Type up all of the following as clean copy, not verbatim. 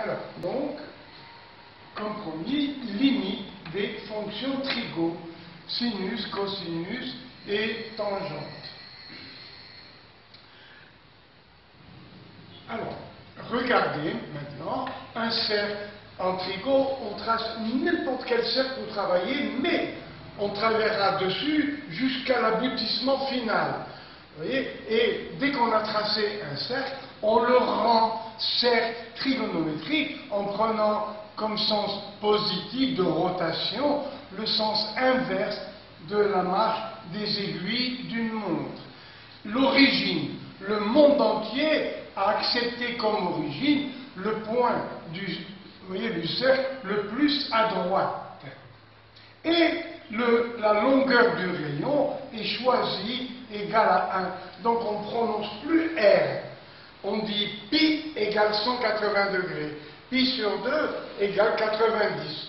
Alors, donc, comme promis, limite des fonctions trigo, sinus, cosinus et tangente. Alors, regardez maintenant un cercle en trigo, on trace n'importe quel cercle pour travailler, mais on travaillera dessus jusqu'à l'aboutissement final. Vous voyez? Et dès qu'on a tracé un cercle, on le rend cercle trigonométrique en prenant comme sens positif de rotation le sens inverse de la marche des aiguilles d'une montre. L'origine, le monde entier a accepté comme origine le point du cercle le plus à droite. Et la longueur du rayon est choisie égale à 1. Donc on ne prononce plus R. On dit pi égale 180 degrés. Pi sur 2 égale 90.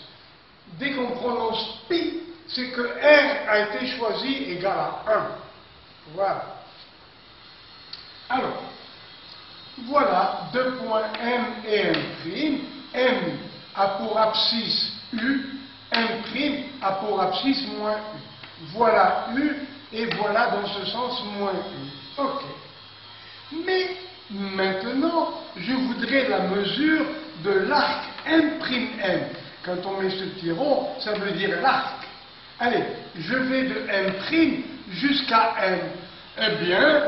Dès qu'on prononce pi, c'est que R a été choisi égal à 1. Voilà. Alors, voilà deux points M et M'. M a pour abscisse U, M' a pour abscisse moins U. Voilà U et voilà dans ce sens moins U. Ok. Mais maintenant, je voudrais la mesure de l'arc M'M. Quand on met ce petit rond, ça veut dire l'arc. Allez, je vais de M' jusqu'à M. Eh bien,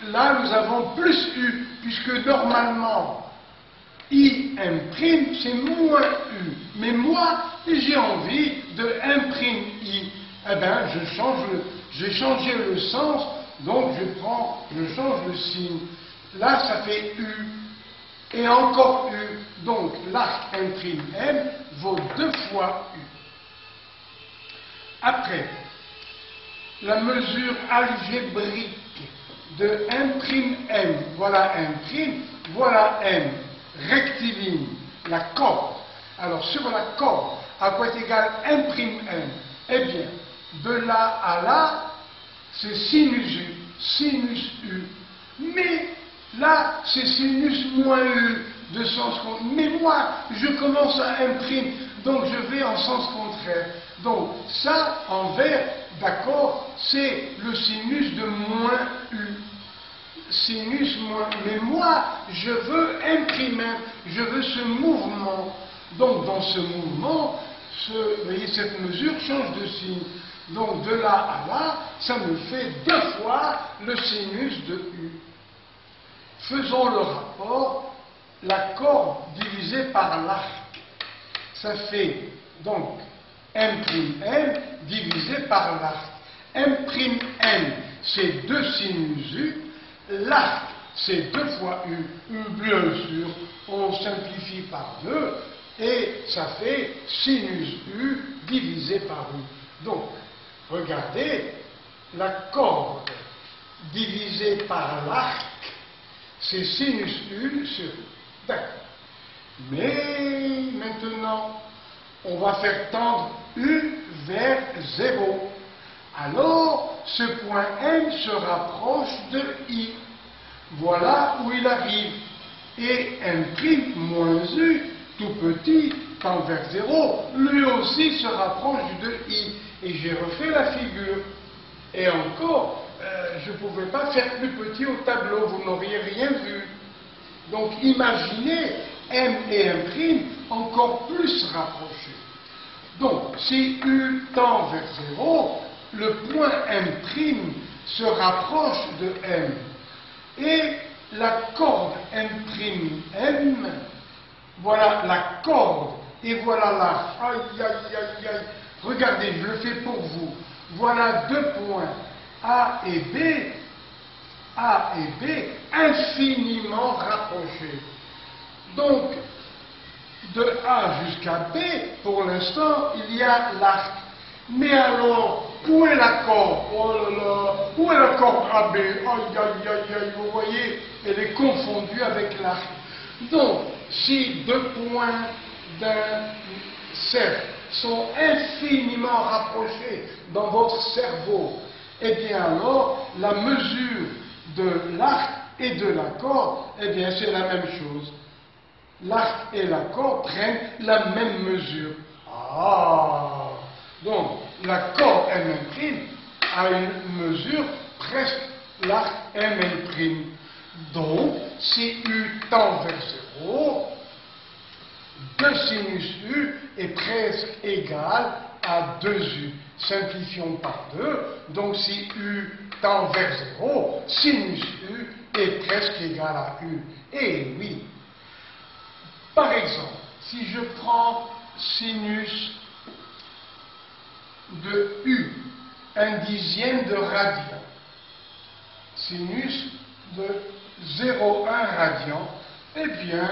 là nous avons plus U, puisque normalement, IM' c'est moins U. Mais moi, j'ai envie de M'I. Eh bien, j'ai changé le sens, donc je change le signe. Là, ça fait U. Et encore U. Donc, l'arc M'M vaut 2 fois U. Après, la mesure algébrique de M'M, voilà M', voilà M, rectiligne, la corde. Alors, sur la corde, à quoi est égal M'M? Eh bien, de là à là, c'est sinus U, sinus U. Mais là, c'est sinus moins U, de sens contraire. Mais moi, je commence à M', donc je vais en sens contraire. Donc, ça, en vert, d'accord, c'est le sinus de moins U. Sinus moins. Mais moi, je veux M', je veux ce mouvement. Donc, dans ce mouvement, vous voyez, cette mesure change de signe. Donc, de là à là, ça me fait 2 fois le sinus de U. Faisons le rapport, la corde divisée par l'arc. Ça fait donc M'M divisé par l'arc. M'M, c'est 2 sinus U. L'arc, c'est 2 fois U. Bien sûr, on simplifie par 2 et ça fait sinus U divisé par U. Donc, regardez, la corde divisée par l'arc, c'est sinus U sur U. D'accord. Mais maintenant, on va faire tendre U vers 0. Alors, ce point M se rapproche de I. Voilà où il arrive. Et M' moins U, tout petit, tend vers 0, lui aussi se rapproche de I. Et j'ai refait la figure. Et encore, je ne pouvais pas faire plus petit au tableau, vous n'auriez rien vu. Donc imaginez M et M' encore plus rapprochés. Donc, si U tend vers 0, le point M' se rapproche de M. Et la corde M'M, voilà la corde, et voilà l'arc. Aïe, aïe, aïe, aïe. Regardez, je le fais pour vous. Voilà 2 points, A et B, infiniment rapprochés. Donc, de A jusqu'à B, pour l'instant, il y a l'arc. Mais alors, où est la corde? Oh là là, où est la corde AB? Aïe, aïe, aïe, aïe, vous voyez, elle est confondue avec l'arc. Donc, si 2 points d'un cercle sont infiniment rapprochés dans votre cerveau, eh bien alors, la mesure de l'arc et de la corde, eh bien c'est la même chose. l'arc et la corde prennent la même mesure. Ah! Donc, la corde M', a une mesure presque l'arc M'. Donc, si U tend vers 0, 2 sinus U est presque égal à 2U. Simplifions par 2. Donc, si U tend vers 0, sinus U est presque égal à U. Et oui. Par exemple, si je prends sinus de U, 1/10 de radian, sinus de 0,1 radian, eh bien,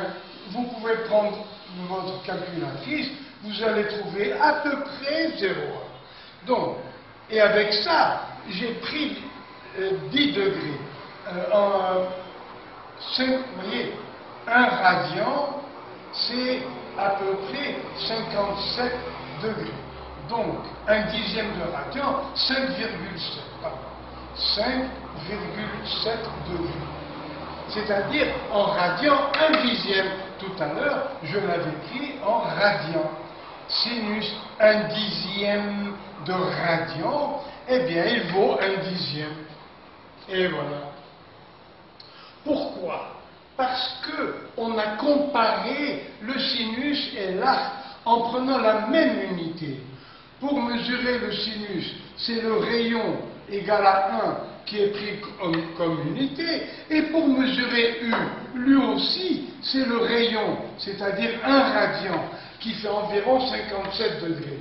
vous pouvez prendre votre calculatrice, vous allez trouver à peu près 0,1. Donc, et avec ça, j'ai pris 10 degrés. Vous voyez, 1 radian, c'est à peu près 57 degrés. Donc, 1/10 de radian, 5,7. Pardon. 5,7 degrés. C'est-à-dire en radian 1/10. Tout à l'heure, je l'avais pris en radian. Sinus 1/10 de radian, eh bien, il vaut 1/10. Et voilà. Pourquoi? Parce qu'on a comparé le sinus et l'arc en prenant la même unité. Pour mesurer le sinus, c'est le rayon égal à 1 qui est pris comme unité, et pour mesurer U, lui aussi, c'est le rayon, c'est-à-dire 1 radian, qui fait environ 57 degrés.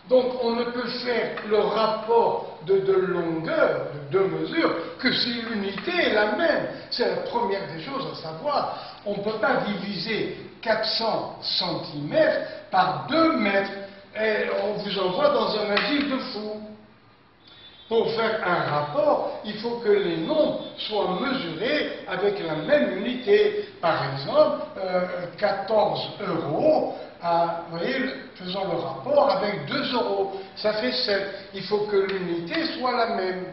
Donc on ne peut faire le rapport de longueur, de deux mesures, que si l'unité est la même. C'est la première des choses à savoir. On ne peut pas diviser 400 cm par 2 mètres. Et on vous envoie dans un asile de fous. Pour faire un rapport, il faut que les nombres soient mesurés avec la même unité. Par exemple, 14 €, vous voyez, faisons le rapport avec 2 €, ça fait 7. Il faut que l'unité soit la même.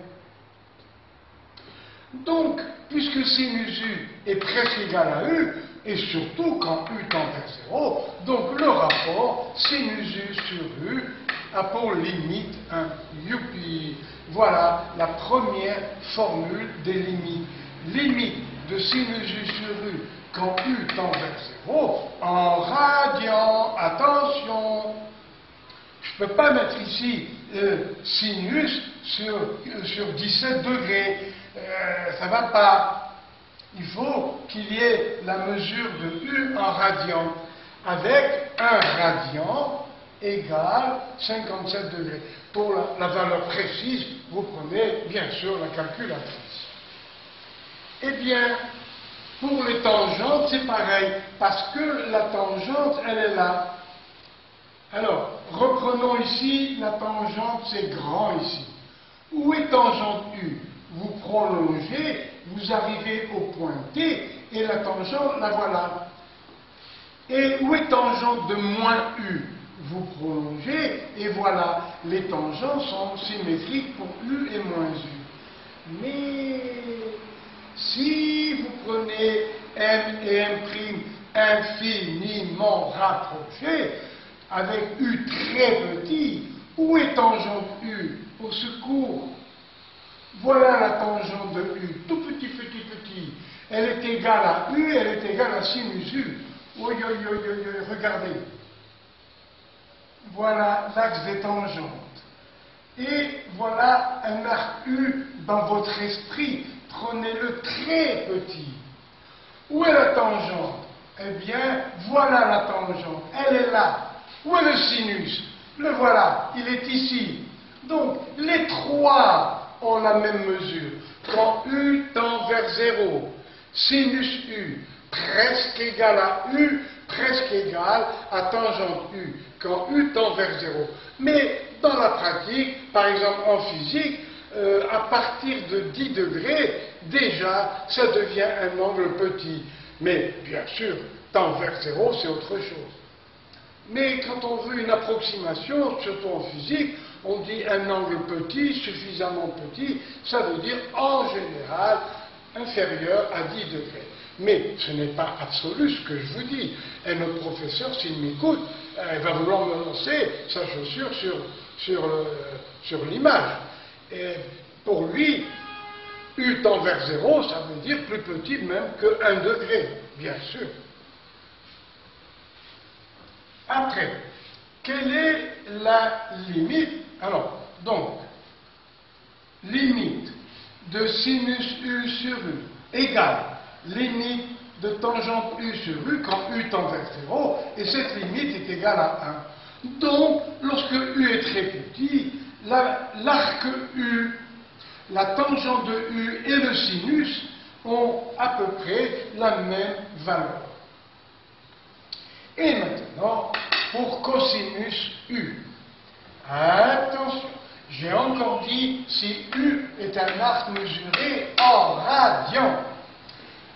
Donc, puisque sinus U est presque égal à U, et surtout quand U tend vers 0, donc le rapport sinus U sur U a pour limite un youpi. Voilà la première formule des limites. Limite de sinus U sur U quand U tend vers 0 en radian. Attention! Je ne peux pas mettre ici sinus sur 17 degrés. Ça ne va pas. Il faut qu'il y ait la mesure de U en radian, avec 1 radian égale 57 degrés. Pour la valeur précise, vous prenez bien sûr la calculatrice. Eh bien, pour les tangentes, c'est pareil, parce que la tangente, elle est là. Alors, reprenons ici, la tangente, c'est grand ici. Où est tangente U? Vous prolongez, vous arrivez au point T, et la tangente, la voilà. Et où est tangente de moins U? Vous prolongez, et voilà. Les tangents sont symétriques pour U et moins U. Mais si vous prenez M et M' infiniment rapprochés, avec U très petit, où est tangente U? Au secours! Voilà la tangente de U, tout petit, petit, petit. Elle est égale à U, elle est égale à sinus U. Oui, regardez. Voilà l'axe des tangentes. Et voilà un arc U dans votre esprit. Prenez-le très petit. Où est la tangente? Eh bien, voilà la tangente. Elle est là. Où est le sinus? Le voilà, il est ici. Donc, les trois ont la même mesure. Quand U tend vers 0, sinus U presque égal à U, presque égal à tangente U, quand U tend vers 0. Mais dans la pratique, par exemple en physique, à partir de 10 degrés, déjà, ça devient un angle petit. Mais bien sûr, tend vers 0, c'est autre chose. Mais quand on veut une approximation, surtout en physique, on dit un angle petit, suffisamment petit, ça veut dire en général inférieur à 10 degrés. Mais ce n'est pas absolu ce que je vous dis. Et notre professeur, s'il m'écoute, il va vouloir me lancer sa chaussure sur l'image. Et pour lui, U tend vers 0, ça veut dire plus petit même que 1 degré, bien sûr. Après, quelle est la limite? Alors, donc, limite de sinus U sur U égale limite de tangente U sur U quand U tend vers 0, et cette limite est égale à 1. Donc, lorsque U est très petit, l'arc U, la tangente de U et le sinus ont à peu près la même valeur. Et maintenant, pour cosinus U. Attention, j'ai encore dit si U est un arc mesuré en radians.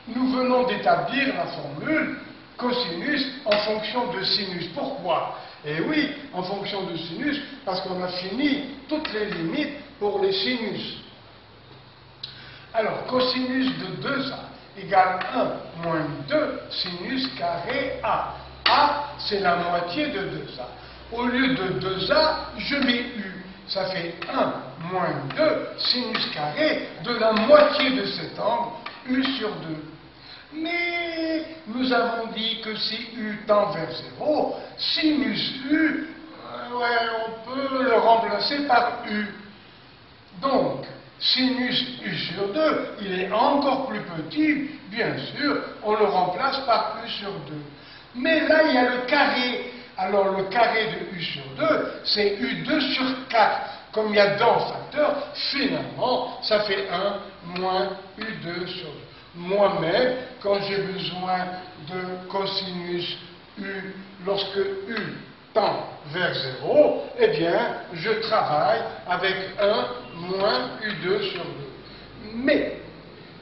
Nous venons d'établir la formule cosinus en fonction de sinus. Pourquoi? Eh oui, en fonction de sinus, parce qu'on a fini toutes les limites pour les sinus. Alors, cosinus de 2A égale 1 moins 2 sinus carré A. A, c'est la moitié de 2A. Au lieu de 2A, je mets U. Ça fait 1 moins 2 sinus carré de la moitié de cet angle, U sur 2. Mais nous avons dit que si U tend vers 0, sinus U, on peut le remplacer par U. Donc, sinus U sur 2, il est encore plus petit, bien sûr, on le remplace par U sur 2. Mais là, il y a le carré. Alors, le carré de U sur 2, c'est U2 sur 4. Comme il y a deux facteurs, finalement, ça fait 1 moins U2 sur 2. Moi-même, quand j'ai besoin de cosinus U, lorsque U tend vers 0, eh bien, je travaille avec 1 moins U2 sur 2. Mais,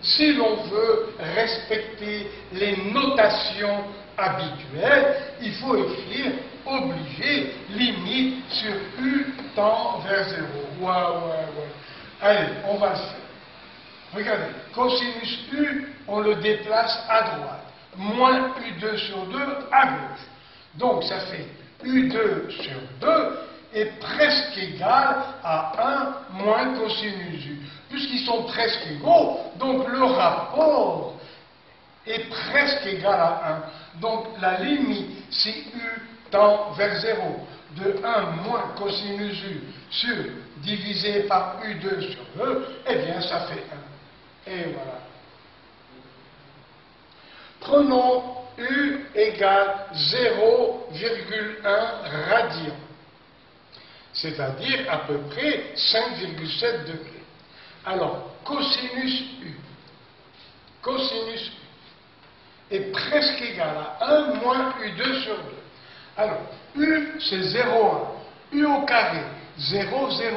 si l'on veut respecter les notations habituelles, il faut écrire obligé, limite sur U tend vers 0. Ouais. Allez, on va le faire. Regardez, cosinus U, on le déplace à droite. Moins U2 sur 2 à gauche. Donc, ça fait U2 sur 2 est presque égal à 1 moins cosinus U. Puisqu'ils sont presque égaux, donc le rapport est presque égal à 1. Donc, la limite, si U tend vers 0, de 1 moins cosinus U sur divisé par U2 sur 2, eh bien, ça fait 1. Et voilà. Prenons U égale 0,1 radian, c'est-à-dire à peu près 5,7 degrés. Alors, cosinus U est presque égal à 1 moins U2 sur 2. Alors, U, c'est 0,1. U au carré, 0,01.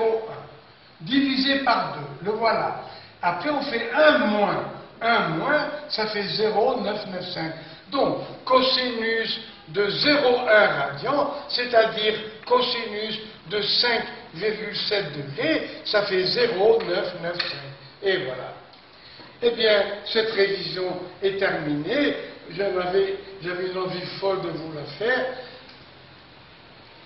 Divisé par 2, le voilà. Après, on fait 1 moins. 1 moins, ça fait 0,995. Donc, cosinus de 0,1 radian, c'est-à-dire cosinus de 5,7 degrés, ça fait 0,995. Et voilà. Eh bien, cette révision est terminée. J'avais une envie folle de vous la faire.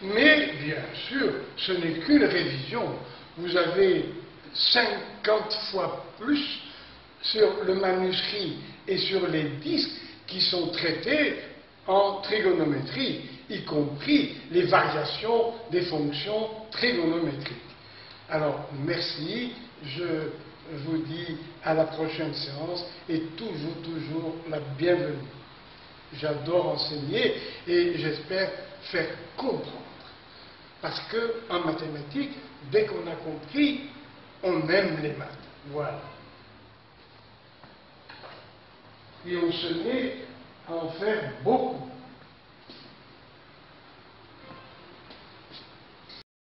Mais, bien sûr, ce n'est qu'une révision. Vous avez 50 fois plus sur le manuscrit et sur les disques qui sont traités en trigonométrie, y compris les variations des fonctions trigonométriques. Alors, merci, je vous dis à la prochaine séance et toujours la bienvenue. J'adore enseigner et j'espère faire comprendre. Parce qu'en mathématiques, dès qu'on a compris, on aime les maths. Voilà. Et on se met à en faire beaucoup.